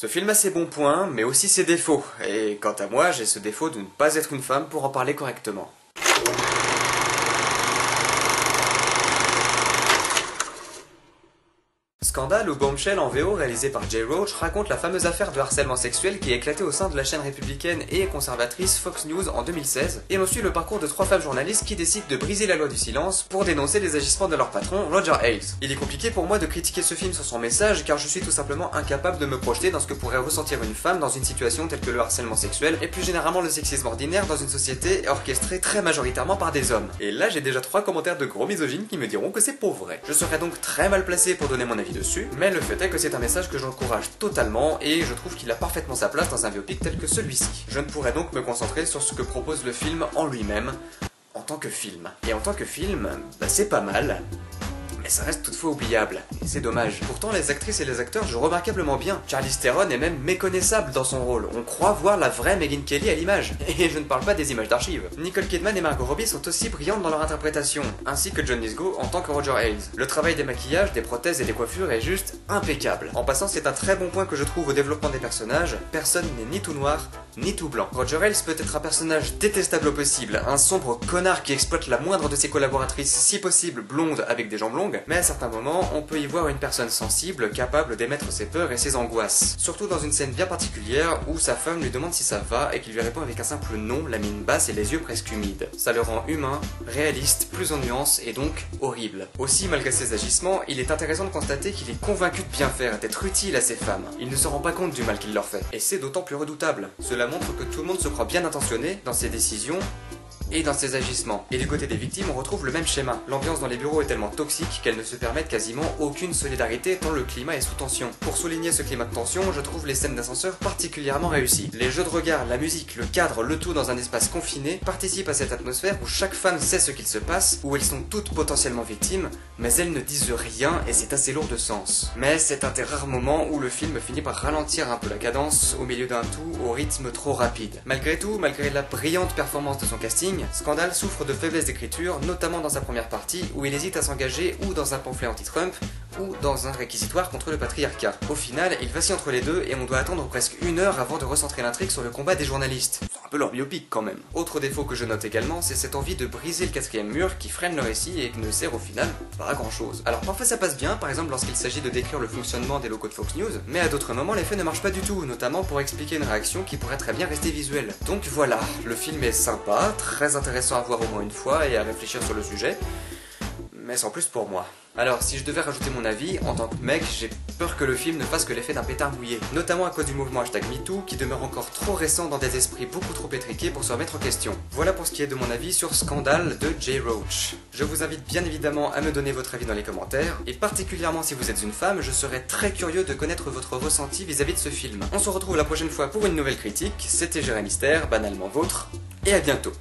Ce film a ses bons points, mais aussi ses défauts, et quant à moi, j'ai ce défaut de ne pas être une femme pour en parler correctement. Scandale ou Bombshell en VO réalisé par Jay Roach raconte la fameuse affaire de harcèlement sexuel qui a éclaté au sein de la chaîne républicaine et conservatrice Fox News en 2016, et on suit le parcours de 3 femmes journalistes qui décident de briser la loi du silence pour dénoncer les agissements de leur patron, Roger Ailes. Il est compliqué pour moi de critiquer ce film sur son message car je suis tout simplement incapable de me projeter dans ce que pourrait ressentir une femme dans une situation telle que le harcèlement sexuel et plus généralement le sexisme ordinaire dans une société orchestrée très majoritairement par des hommes. Et là j'ai déjà 3 commentaires de gros misogynes qui me diront que c'est pour vrai. Je serais donc très mal placé pour donner mon avis dessus, mais le fait est que c'est un message que j'encourage totalement et je trouve qu'il a parfaitement sa place dans un biopic tel que celui-ci. Je ne pourrais donc me concentrer sur ce que propose le film en lui-même, en tant que film. Et en tant que film, c'est pas mal. Mais ça reste toutefois oubliable, et c'est dommage. Pourtant les actrices et les acteurs jouent remarquablement bien. Charlize Theron est même méconnaissable dans son rôle, on croit voir la vraie Megyn Kelly à l'image. Et je ne parle pas des images d'archives. Nicole Kidman et Margot Robbie sont aussi brillantes dans leur interprétation, ainsi que John Lithgow en tant que Roger Ailes. Le travail des maquillages, des prothèses et des coiffures est juste impeccable. En passant, c'est un très bon point que je trouve au développement des personnages, personne n'est ni tout noir, ni tout blanc. Roger Ailes peut être un personnage détestable au possible, un sombre connard qui exploite la moindre de ses collaboratrices, si possible blonde avec des jambes longues, mais à certains moments, on peut y voir une personne sensible, capable d'émettre ses peurs et ses angoisses. Surtout dans une scène bien particulière où sa femme lui demande si ça va et qu'il lui répond avec un simple non, la mine basse et les yeux presque humides. Ça le rend humain, réaliste, plus en nuances et donc horrible. Aussi, malgré ses agissements, il est intéressant de constater qu'il est convaincu de bien faire, d'être utile à ses femmes. Il ne se rend pas compte du mal qu'il leur fait. Et c'est d'autant plus redoutable. Cela montre que tout le monde se croit bien intentionné dans ses décisions et dans ses agissements. Et du côté des victimes, on retrouve le même schéma. L'ambiance dans les bureaux est tellement toxique qu'elles ne se permettent quasiment aucune solidarité tant le climat est sous tension. Pour souligner ce climat de tension, je trouve les scènes d'ascenseur particulièrement réussies. Les jeux de regard, la musique, le cadre, le tout dans un espace confiné participent à cette atmosphère où chaque femme sait ce qu'il se passe, où elles sont toutes potentiellement victimes, mais elles ne disent rien et c'est assez lourd de sens. Mais c'est un des rares moments où le film finit par ralentir un peu la cadence au milieu d'un tout au rythme trop rapide. Malgré tout, malgré la brillante performance de son casting, Scandale souffre de faiblesse d'écriture, notamment dans sa première partie où il hésite à s'engager ou dans un pamphlet anti-Trump ou dans un réquisitoire contre le patriarcat. Au final, il vacille entre les deux et on doit attendre presque 1 heure avant de recentrer l'intrigue sur le combat des journalistes. C'est un peu leur biopic quand même. Autre défaut que je note également, c'est cette envie de briser le 4e mur qui freine le récit et qui ne sert au final pas à grand chose. Alors parfois ça passe bien, par exemple lorsqu'il s'agit de décrire le fonctionnement des locaux de Fox News, mais à d'autres moments l'effet ne marche pas du tout, notamment pour expliquer une réaction qui pourrait très bien rester visuelle. Donc voilà, le film est sympa, très intéressant à voir au moins une fois et à réfléchir sur le sujet, mais sans plus pour moi. Alors, si je devais rajouter mon avis, en tant que mec, j'ai peur que le film ne fasse que l'effet d'un pétard mouillé, notamment à cause du mouvement #MeToo qui demeure encore trop récent dans des esprits beaucoup trop étriqués pour se remettre en question. Voilà pour ce qui est de mon avis sur Scandale de Jay Roach. Je vous invite bien évidemment à me donner votre avis dans les commentaires, et particulièrement si vous êtes une femme, je serais très curieux de connaître votre ressenti vis-à-vis de ce film. On se retrouve la prochaine fois pour une nouvelle critique, c'était Jérémy Ster, banalement vôtre, et à bientôt.